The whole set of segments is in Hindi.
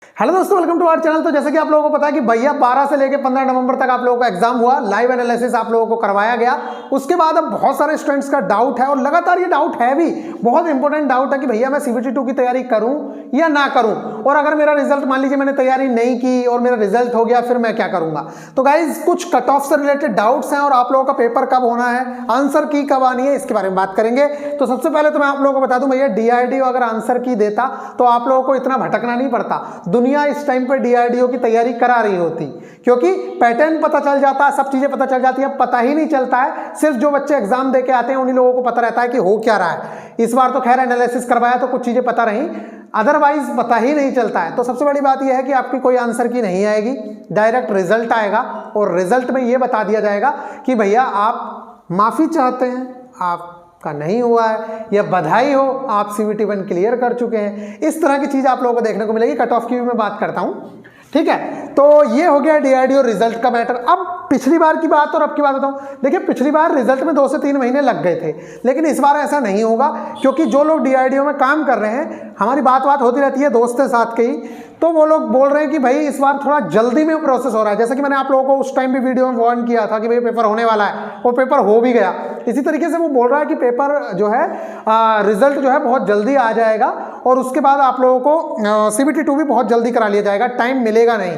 हेलो दोस्तों, वेलकम टू आवर चैनल। तो जैसे कि आप लोगों को पता है कि भैया 12 से लेकर 15 नवंबर तक आप लोगों का एग्जाम हुआ, लाइव एनालिसिस आप लोगों को करवाया गया। उसके बाद अब बहुत सारे स्टूडेंट्स का डाउट है और लगातार ये डाउट है भी, बहुत इंपॉर्टेंट डाउट है कि भैया मैं CBT 2 की तैयारी करूं या ना करूं, और अगर मेरा रिजल्ट मान लीजिए मैंने तैयारी नहीं की और मेरा रिजल्ट हो गया, फिर मैं क्या करूंगा। तो गाइज कुछ कट ऑफ से रिलेटेड डाउट्स हैं और आप लोगों का पेपर कब होना है, आंसर की कब आनी है, इसके बारे में बात करेंगे। तो सबसे पहले तो मैं आप लोगों को बता दूं, भैया DRDO अगर आंसर की देता तो आप लोगों को इतना भटकना नहीं पड़ता। दुनिया इस टाइम पे DRDO की तैयारी करा रही होती, क्योंकि पैटर्न पता चल जाता है, सब चीजें पता चल जाती है। पता ही नहीं चलता है, सिर्फ जो बच्चे एग्जाम देके आते हैं उन्हीं लोगों को पता रहता है कि हो क्या रहा है। इस बार तो खैर एनालिसिस करवाया तो कुछ चीजें पता रही, अदरवाइज पता ही नहीं चलता है। तो सबसे बड़ी बात यह है कि आपकी कोई आंसर की नहीं आएगी, डायरेक्ट रिजल्ट आएगा और रिजल्ट में यह बता दिया जाएगा कि भैया आप माफी चाहते हैं, आपका नहीं हुआ है, या बधाई हो आप CBT 1 क्लियर कर चुके हैं। इस तरह की चीज आप लोगों को देखने को मिलेगी। कट ऑफ की भी मैं बात करता हूं, ठीक है। तो ये हो गया DRDO रिजल्ट का मैटर। अब पिछली बार की बात और अब की बात बताऊं। देखिए पिछली बार रिजल्ट में 2 से 3 महीने लग गए थे, लेकिन इस बार ऐसा नहीं होगा, क्योंकि जो लोग DRDO में काम कर रहे हैं, हमारी बात होती रहती है दोस्त के साथ के ही, तो वो लोग बोल रहे हैं कि भाई इस बार थोड़ा जल्दी में प्रोसेस हो रहा है। जैसे कि मैंने आप लोगों को उस टाइम भी वीडियो में वार्न किया था कि भाई पेपर होने वाला है, वो पेपर हो भी गया। इसी तरीके से वो बोल रहा है कि पेपर जो है रिजल्ट जो है बहुत जल्दी आ जाएगा और उसके बाद आप लोगों को CBT 2 भी बहुत जल्दी करा लिया जाएगा, टाइम मिलेगा नहीं।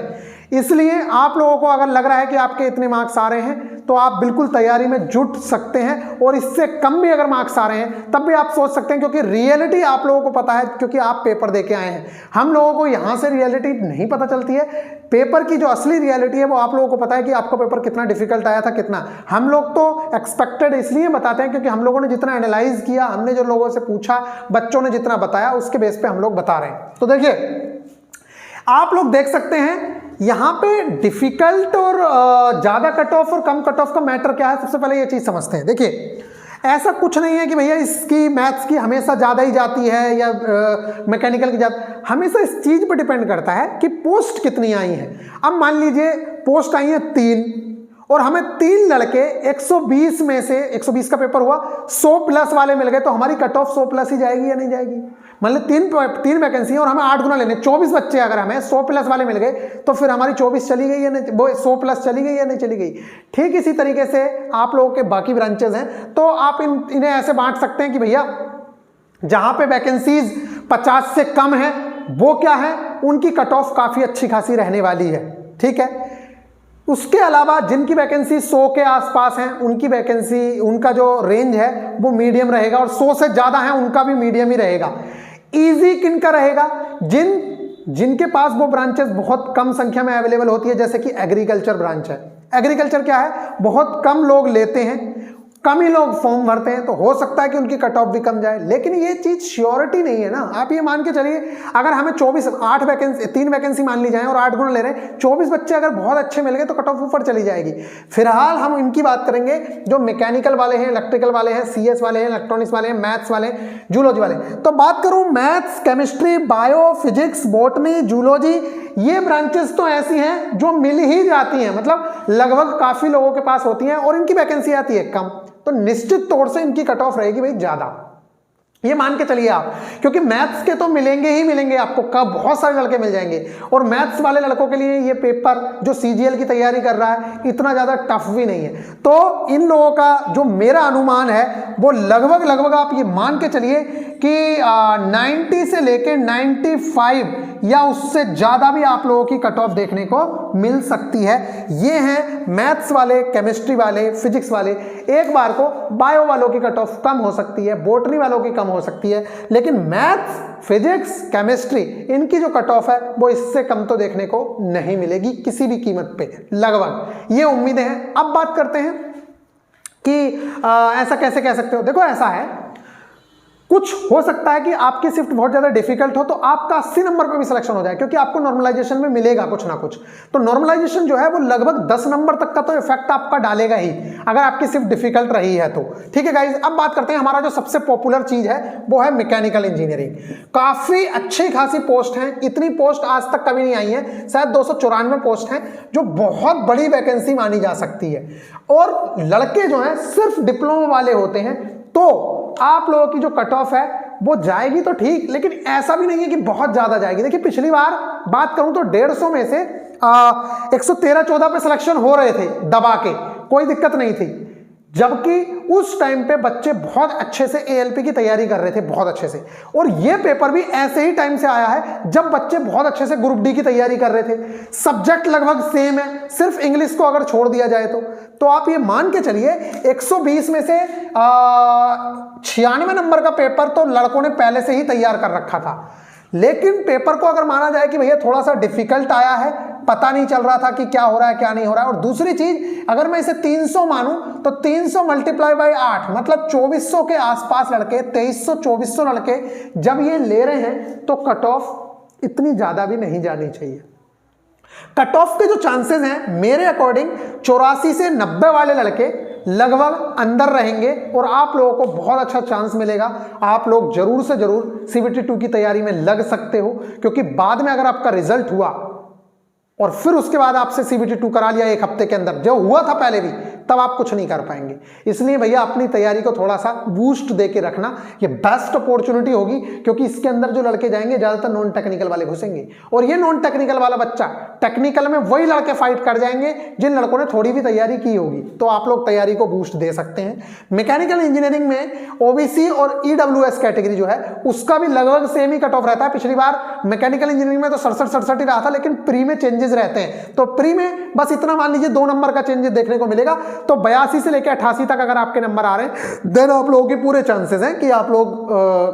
इसलिए आप लोगों को अगर लग रहा है कि आपके इतने मार्क्स आ रहे हैं तो आप बिल्कुल तैयारी में जुट सकते हैं, और इससे कम भी अगर मार्क्स आ रहे हैं तब भी आप सोच सकते हैं, क्योंकि रियलिटी आप लोगों को पता है, क्योंकि आप पेपर देके आए हैं। हम लोगों को यहां से रियलिटी नहीं पता चलती है, पेपर की जो असली रियलिटी है वो आप लोगों को पता है कि आपका पेपर कितना डिफिकल्ट आया था, कितना। हम लोग तो एक्सपेक्टेड इसलिए बताते हैं क्योंकि हम लोगों ने जितना एनालाइज किया, हमने जो लोगों से पूछा, बच्चों ने जितना बताया, उसके बेस पे हम लोग बता रहे हैं। तो देखिए आप लोग देख सकते हैं यहां पे डिफिकल्ट और ज्यादा कट ऑफ और कम कट ऑफ का मैटर क्या है। सबसे पहले ये चीज समझते हैं। देखिए ऐसा कुछ नहीं है कि भैया इसकी मैथ्स की हमेशा ज्यादा ही जाती है या मैकेनिकल की ज्यादा, हमेशा इस चीज पर डिपेंड करता है कि पोस्ट कितनी आई है। अब मान लीजिए पोस्ट आई है 3 और हमें 3 लड़के 120 में से 120 का पेपर हुआ, 100 प्लस वाले मिल गए, तो हमारी कट ऑफ 100 प्लस ही जाएगी या नहीं जाएगी। मान लो 3 वैकेंसी है और हमें 8 गुना लेने, 24 बच्चे अगर हमें 100 प्लस वाले मिल गए तो फिर हमारी 24 चली गई या नहीं, वो 100 प्लस चली गई या नहीं चली गई। ठीक इसी तरीके से आप लोगों के बाकी ब्रांचेस हैं, तो आप इन्हें ऐसे बांट सकते हैं कि भैया जहां पे वैकेंसीज 50 से कम है वो क्या है, उनकी कट ऑफ काफी अच्छी खासी रहने वाली है, ठीक है। उसके अलावा जिनकी वैकेंसी 100 के आसपास है, उनकी वैकेंसी, उनका जो रेंज है वो मीडियम रहेगा, और 100 से ज्यादा है उनका भी मीडियम ही रहेगा। इजी किनका रहेगा, जिनके पास वो ब्रांचेस बहुत कम संख्या में अवेलेबल होती है, जैसे कि एग्रीकल्चर ब्रांच है। एग्रीकल्चर क्या है, बहुत कम लोग लेते हैं, कम ही लोग फॉर्म भरते हैं, तो हो सकता है कि उनकी कट ऑफ भी कम जाए, लेकिन ये चीज श्योरिटी नहीं है ना। आप ये मान के चलिए अगर हमें 3 वैकेंसी मान ली जाए और 8 गुना ले रहे हैं, 24 बच्चे अगर बहुत अच्छे मिल गए तो कट ऑफ ऊपर चली जाएगी। फिलहाल हम इनकी बात करेंगे जो मैकेनिकल वाले हैं, इलेक्ट्रिकल वाले हैं, CS वाले हैं, इलेक्ट्रॉनिक्स वाले हैं, मैथ्स वाले हैं, जूलॉजी वाले। तो बात करूं maths, chemistry, bio, physics, botany, zoology, ये ब्रांचेस तो ऐसी हैं जो मिल ही जाती हैं, मतलब लगभग काफी लोगों के पास होती हैं और इनकी वैकेंसी आती है कम, तो निश्चित तौर से इनकी कट ऑफ रहेगी भाई ज्यादा, ये मान के चलिए आप। क्योंकि मैथ्स के तो मिलेंगे ही मिलेंगे आपको, कब बहुत सारे लड़के मिल जाएंगे, और मैथ्स वाले लड़कों के लिए ये पेपर जो CGL की तैयारी कर रहा है इतना ज्यादा टफ भी नहीं है। तो इन लोगों का जो मेरा अनुमान है वो लगभग आप ये मान के चलिए कि 90 से लेके 95 या उससे ज्यादा भी आप लोगों की कट ऑफ देखने को मिल सकती है। ये हैं मैथ्स वाले, केमिस्ट्री वाले, फिजिक्स वाले। एक बार को बायो वालों की कट ऑफ कम हो सकती है, बॉटनी वालों की कम हो सकती है, लेकिन मैथ्स, फिजिक्स, केमिस्ट्री, इनकी जो कट ऑफ है वो इससे कम तो देखने को नहीं मिलेगी किसी भी कीमत पे, लगभग ये उम्मीदें हैं। अब बात करते हैं कि ऐसा कैसे कह सकते हो। देखो ऐसा है, कुछ हो सकता है कि आपकी शिफ्ट बहुत ज्यादा डिफिकल्ट हो तो आपका 80 नंबर पे भी सिलेक्शन हो जाए, क्योंकि आपको नॉर्मलाइजेशन में मिलेगा कुछ ना कुछ। तो नॉर्मलाइजेशन जो है वो लगभग 10 नंबर तक का तो इफेक्ट आपका डालेगा ही, अगर आपकी शिफ्ट डिफिकल्ट रही है तो। ठीक है गाइज, अब बात करते हैं हमारा जो सबसे पॉपुलर चीज है वो है मैकेनिकल इंजीनियरिंग। काफी अच्छी खासी पोस्ट है, इतनी पोस्ट आज तक कभी नहीं आई है, शायद 294 पोस्ट है, जो बहुत बड़ी वैकेंसी मानी जा सकती है। और लड़के जो है सिर्फ डिप्लोमा वाले होते हैं, तो आप लोगों की जो कट ऑफ है वो जाएगी तो ठीक, लेकिन ऐसा भी नहीं है कि बहुत ज्यादा जाएगी। देखिए पिछली बार बात करूं तो 150 में से 113-14 पे सिलेक्शन हो रहे थे दबा के, कोई दिक्कत नहीं थी, जबकि उस टाइम पे बच्चे बहुत अच्छे से एएलपी की तैयारी कर रहे थे, बहुत अच्छे से। और ये पेपर भी ऐसे ही टाइम से आया है जब बच्चे बहुत अच्छे से ग्रुप डी की तैयारी कर रहे थे। सब्जेक्ट लगभग सेम है, सिर्फ इंग्लिश को अगर छोड़ दिया जाए तो आप ये मान के चलिए 120 में से 96 नंबर का पेपर तो लड़कों ने पहले से ही तैयार कर रखा था। लेकिन पेपर को अगर माना जाए कि भैया थोड़ा सा डिफिकल्ट आया है, पता नहीं चल रहा था कि क्या हो रहा है क्या नहीं हो रहा है। और दूसरी चीज, अगर मैं इसे 300 मानूं तो 300 मल्टीप्लाई बाई 8 मतलब 2400 के आसपास लड़के, 2300-2400 लड़के जब ये ले रहे हैं तो कट ऑफ इतनी ज्यादा भी नहीं जानी चाहिए। कट ऑफ के जो चांसेस हैं मेरे अकॉर्डिंग 84 से 90 वाले लड़के लगभग अंदर रहेंगे और आप लोगों को बहुत अच्छा चांस मिलेगा। आप लोग जरूर से जरूर CBT 2 की तैयारी में लग सकते हो, क्योंकि बाद में अगर आपका रिजल्ट हुआ और फिर उसके बाद आपसे CBT 2 करा लिया एक हफ्ते के अंदर, जो हुआ था पहले भी, तब आप कुछ नहीं कर पाएंगे। इसलिए भैया अपनी तैयारी को थोड़ा सा बूस्ट दे के रखना, ये बेस्ट अपॉर्चुनिटी होगी, क्योंकि इसके अंदर जो लड़के जाएंगे ज्यादातर नॉन टेक्निकल वाले घुसेंगे, और ये नॉन टेक्निकल वाला बच्चा टेक्निकल में वही लड़के फाइट कर जाएंगे जिन लड़कों ने थोड़ी भी तैयारी की होगी। तो आप लोग तैयारी को बूस्ट दे सकते हैं। मैकेनिकल इंजीनियरिंग में OBC और EWS कैटेगरी जो है उसका भी लगभग सेम ही कट ऑफ रहता है। पिछली बार मैकेनिकल इंजीनियरिंग में तो 67 ही रहा था, लेकिन प्री में चेंजेस रहते हैं, तो प्री में बस इतना मान लीजिए 2 नंबर का चेंजेस देखने को मिलेगा। तो 82 से लेकर 88 तक अगर आपके नंबर आ रहे हैं देन आप लोगों के पूरे चांसेस हैं कि आप लोग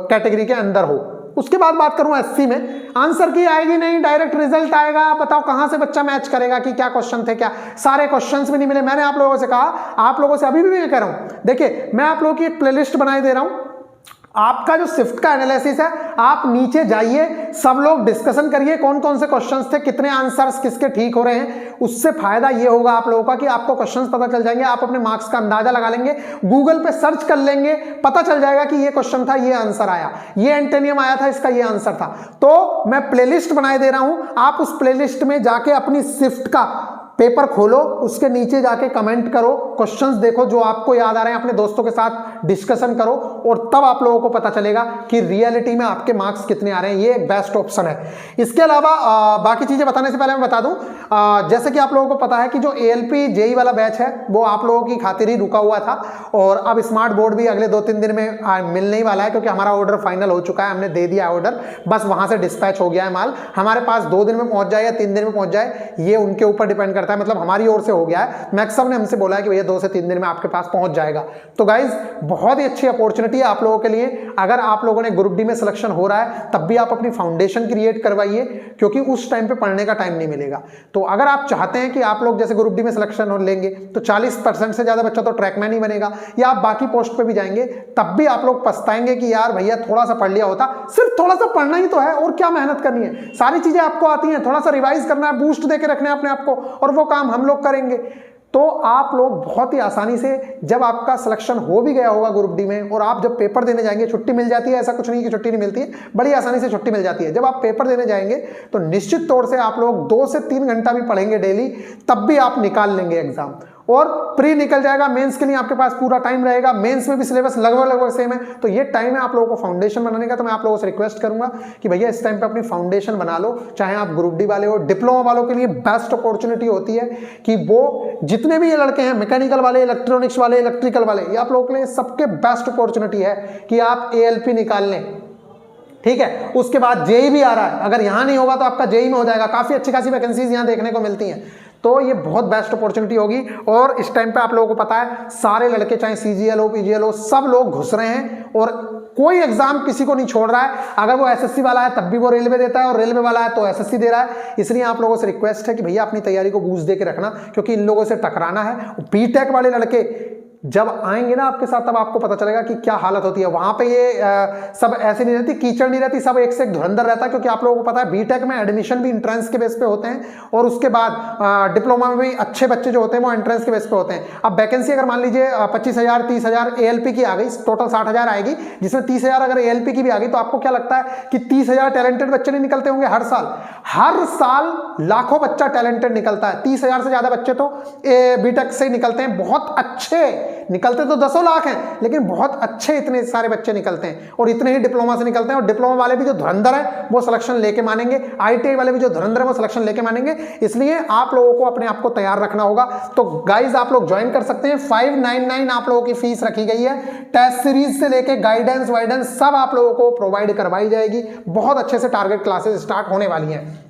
कैटेगरी के अंदर हो। उसके बाद बात करूं SC में, आंसर की आएगी नहीं, डायरेक्ट रिजल्ट आएगा। बताओ कहां से बच्चा मैच करेगा कि क्या क्वेश्चन थे, क्या सारे क्वेश्चंस भी नहीं मिले। मैंने आप लोगों से कहा, आप लोगों से अभी भी मैं कह रहा हूं, देखिए मैं आप लोगों की एक प्लेलिस्ट बनाई दे रहा हूं। आपका जो शिफ्ट का एनालिसिस है, आप नीचे जाइए, सब लोग डिस्कशन करिए कौन कौन से क्वेश्चंस थे, कितने आंसर्स किसके ठीक हो रहे हैं। उससे फायदा ये होगा आप लोगों का कि आपको क्वेश्चंस पता चल जाएंगे, आप अपने मार्क्स का अंदाजा लगा लेंगे, गूगल पे सर्च कर लेंगे, पता चल जाएगा कि ये क्वेश्चन था, ये आंसर आया, ये एंटोनियम आया था, इसका ये आंसर था। तो मैं प्लेलिस्ट बनाए दे रहा हूं, आप उस प्लेलिस्ट में जाके अपनी शिफ्ट का पेपर खोलो, उसके नीचे जाके कमेंट करो, क्वेश्चंस देखो जो आपको याद आ रहे हैं, अपने दोस्तों के साथ डिस्कशन करो, और तब आप लोगों को पता चलेगा कि रियलिटी में आपके मार्क्स कितने आ रहे हैं। ये एक बेस्ट ऑप्शन है। इसके अलावा बाकी चीजें बताने से पहले मैं बता दूं, जैसे कि आप लोगों को पता है कि जो ALP JEE वाला बैच है वो आप लोगों की खातिर ही रुका हुआ था, और अब स्मार्ट बोर्ड भी अगले 2-3 दिन में मिलने ही वाला है, क्योंकि हमारा ऑर्डर फाइनल हो चुका है, हमने दे दिया ऑर्डर, बस वहां से डिस्पैच हो गया है माल। हमारे पास 2 दिन में पहुंच जाए या 3 दिन में पहुंच जाए, ये उनके ऊपर डिपेंड करता है, मतलब हमारी ओर से हो गया है। मैक्सम ने हमसे बोला है कि भैया 2 से 3 दिन में आपके पास पहुंच जाएगा। तो गाइज बहुत ही अच्छी अपॉर्चुनिटी है आप लोगों के लिए। अगर आप लोगों ने ग्रुप डी में सिलेक्शन हो रहा है तब भी आप अपनी फाउंडेशन क्रिएट करवाइए, क्योंकि उस टाइम पे पढ़ने का टाइम नहीं मिलेगा। तो अगर आप चाहते हैं कि आप लोग जैसे ग्रुप डी में सिलेक्शन लेंगे तो 40% से ज्यादा बच्चा तो ट्रैकमैन ही बनेगा, या आप बाकी पोस्ट पे भी जाएंगे, तब भी आप लोग पछताएंगे कि यार भैया थोड़ा सा पढ़ लिया होता। सिर्फ थोड़ा सा पढ़ना ही तो है, और क्या मेहनत करनी है, सारी चीजें आपको आती हैं, थोड़ा सा रिवाइज करना है, बूस्ट देके रखना है अपने आप को, और वो काम हम लोग करेंगे। तो आप लोग बहुत ही आसानी से, जब आपका सिलेक्शन हो भी गया होगा ग्रुप डी में, और आप जब पेपर देने जाएंगे, छुट्टी मिल जाती है, ऐसा कुछ नहीं कि छुट्टी नहीं मिलती है, बड़ी आसानी से छुट्टी मिल जाती है। जब आप पेपर देने जाएंगे तो निश्चित तौर से आप लोग 2 से 3 घंटा भी पढ़ेंगे डेली, तब भी आप निकाल लेंगे एग्जाम, और प्री निकल जाएगा। मेंस के लिए आपके पास पूरा टाइम रहेगा, मेंस में भी सिलेबस लगभग सेम है। तो ये टाइम है आप लोगों को फाउंडेशन बनाने का। तो मैं आप लोगों से रिक्वेस्ट करूंगा कि भैया इस टाइम पे अपनी फाउंडेशन बना लो, चाहे आप ग्रुप डी वाले हो, डिप्लोमा वालों के लिए बेस्ट अपॉर्चुनिटी होती है कि वो जितने भी ये लड़के हैं, मैकेनिकल वाले, इलेक्ट्रॉनिक्स वाले, इलेक्ट्रिकल वाले, ये आप लोगों के लिए सबके बेस्ट अपॉर्चुनिटी है कि आप ALP निकाल लें। ठीक है, उसके बाद JEE भी आ रहा है, अगर यहां नहीं होगा तो आपका JEE में हो जाएगा। काफी अच्छी खासी वैकेंसीज यहां देखने को मिलती हैं, तो ये बहुत बेस्ट अपॉर्चुनिटी होगी। और इस टाइम पे आप लोगों को पता है सारे लड़के, चाहे CGL हो, PGL हो, सब लोग घुस रहे हैं, और कोई एग्जाम किसी को नहीं छोड़ रहा है। अगर वो SSC वाला है तब भी वो रेलवे देता है, और रेलवे वाला है तो SSC दे रहा है। इसलिए आप लोगों से रिक्वेस्ट है कि भैया अपनी तैयारी को बूस्ट दे के रखना, क्योंकि इन लोगों से टकराना है। BTech वाले लड़के जब आएंगे ना आपके साथ, तब आपको पता चलेगा कि क्या हालत होती है वहां पे। ये सब ऐसे नहीं रहती, कीचड़ नहीं रहती, सब एक से एक धुरंधर रहता है, क्योंकि आप लोगों को पता है BTech में एडमिशन भी एंट्रेंस के बेस पे होते हैं, और उसके बाद डिप्लोमा में भी अच्छे बच्चे जो होते हैं वो एंट्रेंस के बेस पे होते हैं। अब वैकेंसी अगर मान लीजिए 25,000 30,000 ALP की आ गई, टोटल 60,000 आएगी, जिसमें 30,000 अगर ALP की भी आ गई, तो आपको क्या लगता है कि 30,000 टैलेंटेड बच्चे नहीं निकलते होंगे हर साल? हर साल लाखों बच्चा टैलेंटेड निकलता है। 30,000 से ज्यादा बच्चे तो BTech से निकलते हैं, बहुत अच्छे निकलते तो 10 लाख हैं, लेकिन बहुत अच्छे इतने सारे बच्चे निकलते हैं और इतने ही डिप्लोमा से निकलते हैं। और डिप्लोमा वाले भी जो धुरंधर है वो सिलेक्शन लेके मानेंगे, ITI वाले भी जो धुरंधर है वो सिलेक्शन लेके मानेंगे। इसलिए आप लोगों को अपने आप को तैयार रखना होगा। तो गाइज आप लोग ज्वाइन कर सकते हैं। 599 आप लोगों की फीस रखी गई है। टेस्ट सीरीज से लेके गाइडेंस वाइडेंस सब आप लोगों को प्रोवाइड करवाई जाएगी। बहुत अच्छे से टारगेट क्लासेस स्टार्ट होने वाली हैं।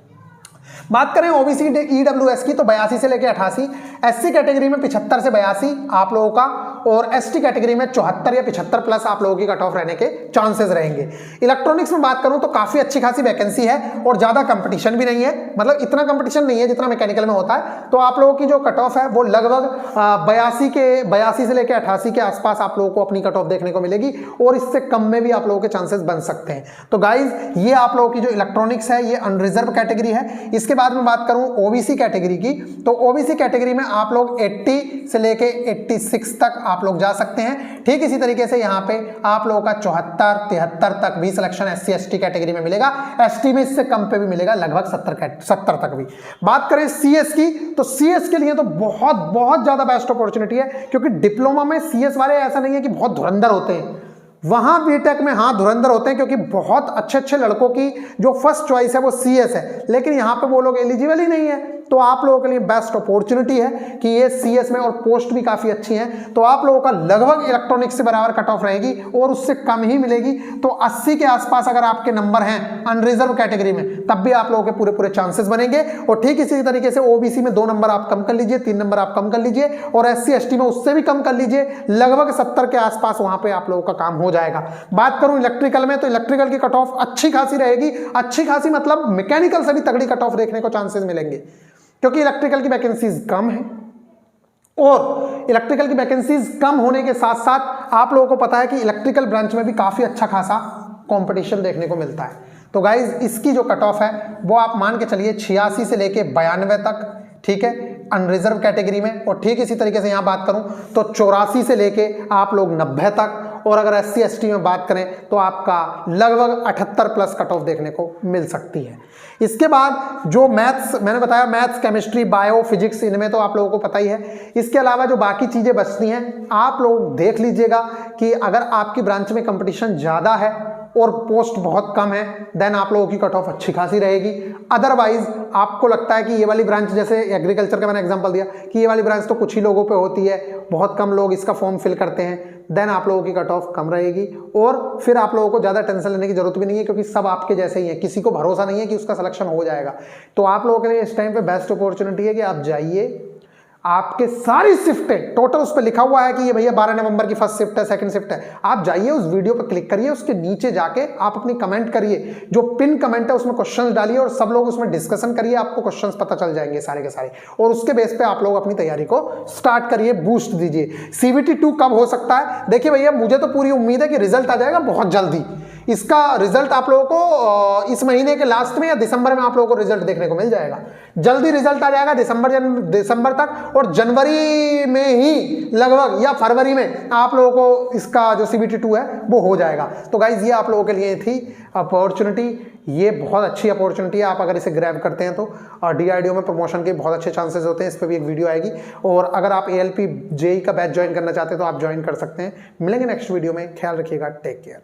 बात करें ओबीसी EWS की तो 82 से लेके 88, SC कैटेगरी में 75 से 82 आप लोगों का, और ST कैटेगरी में 74 या 75 प्लस आप लोगों की कट ऑफ रहने के चांसेस रहेंगे। इलेक्ट्रॉनिक्स में बात करूं तो काफी अच्छी खासी वैकेंसी है और ज्यादा कंपटीशन भी नहीं है, मतलब इतना कंपटीशन नहीं है जितना मैकेनिकल में होता है। तो आप लोगों की जो कट ऑफ है वो लगभग 82 से लेके 88 के आसपास आप लोगों को अपनी कट ऑफ देखने को मिलेगी, और इससे कम में भी आप लोगों के चांसेस बन सकते हैं। तो गाइज ये आप लोगों की जो इलेक्ट्रॉनिक्स है ये अनरिजर्व कैटेगरी है। इसके बाद में बात करूं ओबीसी कैटेगरी की, तो ओबीसी कैटेगरी में आप लोग 80 से लेके 86 तक आप लोग जा सकते हैं। ठीक इसी तरीके से यहाँ पे आप लोगों का 74, 73 तक भी सिलेक्शन SC ST कैटेगरी में मिलेगा। ST में इससे कम पे भी मिलेगा, लगभग 70 तक भी। बात करें CS की, तो CS के लिए तो बहुत ज्यादा बेस्ट अपॉर्चुनिटी है, क्योंकि डिप्लोमा में CS वाले ऐसा नहीं है कि बहुत धुरंधर होते हैं, वहां बीटेक में हाँ धुरंधर होते हैं, क्योंकि बहुत अच्छे लड़कों की जो फर्स्ट चॉइस है वो CS है, लेकिन यहाँ पे वो लोग एलिजिबल ही नहीं है। तो आप लोगों के लिए बेस्ट अपॉर्चुनिटी है कि ये CS में, और पोस्ट भी काफी अच्छी हैं, तो आप लोगों का लगभग इलेक्ट्रॉनिक्स से बराबर कट ऑफ रहेगी और उससे कम ही मिलेगी। तो 80 के आसपास अगर आपके नंबर हैं अनरिजर्व कैटेगरी में, तब भी आप लोगों के पूरे चांसेस बनेंगे। और ठीक इसी तरीके से ओबीसी में 2 नंबर आप कम कर लीजिए, 3 नंबर आप कम कर लीजिए, और SC ST में उससे भी कम कर लीजिए, लगभग 70 के आसपास वहां पे आप लोगों का काम हो जाएगा। बात करूं इलेक्ट्रिकल में, तो इलेक्ट्रिकल की कट ऑफ अच्छी खासी रहेगी। अच्छी खासी मतलब मैकेनिकल से भी तगड़ी कट ऑफ देखने को चांसेस मिलेंगे, क्योंकि इलेक्ट्रिकल की वैकेंसीज कम है, और इलेक्ट्रिकल की वैकेंसीज कम होने के साथ साथ आप लोगों को पता है कि इलेक्ट्रिकल ब्रांच में भी काफी अच्छा खासा कंपटीशन देखने को मिलता है। तो गाइज इसकी जो कट ऑफ है वो आप मान के चलिए 86 से लेके 92 तक, ठीक है, अनरिजर्व कैटेगरी में। और ठीक इसी तरीके से यहां बात करूं तो 84 से लेके आप लोग 90 तक, और अगर SC ST में बात करें तो आपका लगभग 78 प्लस कट ऑफ देखने को मिल सकती है। इसके बाद जो मैथ्स मैंने बताया, मैथ्स, केमिस्ट्री, बायो, फिजिक्स, इनमें तो आप लोगों को पता ही है। इसके अलावा जो बाकी चीजें बचती हैं आप लोग देख लीजिएगा कि अगर आपकी ब्रांच में कंपटीशन ज्यादा है और पोस्ट बहुत कम है, देन आप लोगों की कट ऑफ अच्छी खासी रहेगी। अदरवाइज आपको लगता है कि ये वाली ब्रांच, जैसे एग्रीकल्चर का मैंने एग्जांपल दिया कि ये वाली ब्रांच तो कुछ ही लोगों पे होती है, बहुत कम लोग इसका फॉर्म फिल करते हैं, देन आप लोगों की कट ऑफ कम रहेगी। और फिर आप लोगों को ज़्यादा टेंशन लेने की जरूरत भी नहीं है, क्योंकि सब आपके जैसे ही हैं, किसी को भरोसा नहीं है कि उसका सिलेक्शन हो जाएगा। तो आप लोगों के लिए इस टाइम पे बेस्ट अपॉर्चुनिटी है कि आप जाइए, आपके सारी शिफ्टें टोटल उस पर लिखा हुआ है कि ये भैया 12 नवंबर की फर्स्ट शिफ्ट है, सेकंड शिफ्ट है। आप जाइए उस वीडियो पर क्लिक करिए, उसके नीचे जाके आप अपनी कमेंट करिए, जो पिन कमेंट है उसमें क्वेश्चंस डालिए और सब लोग उसमें डिस्कशन करिए, आपको क्वेश्चंस पता चल जाएंगे सारे के सारे, और उसके बेस पे आप लोग अपनी तैयारी को स्टार्ट करिए, बूस्ट दीजिए। CBT 2 कब हो सकता है? देखिए भैया, मुझे तो पूरी उम्मीद है कि रिजल्ट आ जाएगा बहुत जल्दी। इसका रिजल्ट आप लोगों को इस महीने के लास्ट में या दिसंबर में आप लोगों को रिजल्ट देखने को मिल जाएगा। जल्दी रिजल्ट आ जाएगा दिसंबर तक, और जनवरी में ही लगभग या फरवरी में आप लोगों को इसका जो CBT 2 है वो हो जाएगा। तो गाइज ये आप लोगों के लिए थी अपॉर्चुनिटी, ये बहुत अच्छी अपॉर्चुनिटी है। आप अगर इसे ग्रैब करते हैं तो DRDO में प्रमोशन के बहुत अच्छे चांसेस होते हैं, इस पर भी एक वीडियो आएगी। और अगर आप ALP JEE का बैच ज्वाइन करना चाहते हैं तो आप ज्वाइन कर सकते हैं। मिलेंगे नेक्स्ट वीडियो में, ख्याल रखिएगा, टेक केयर।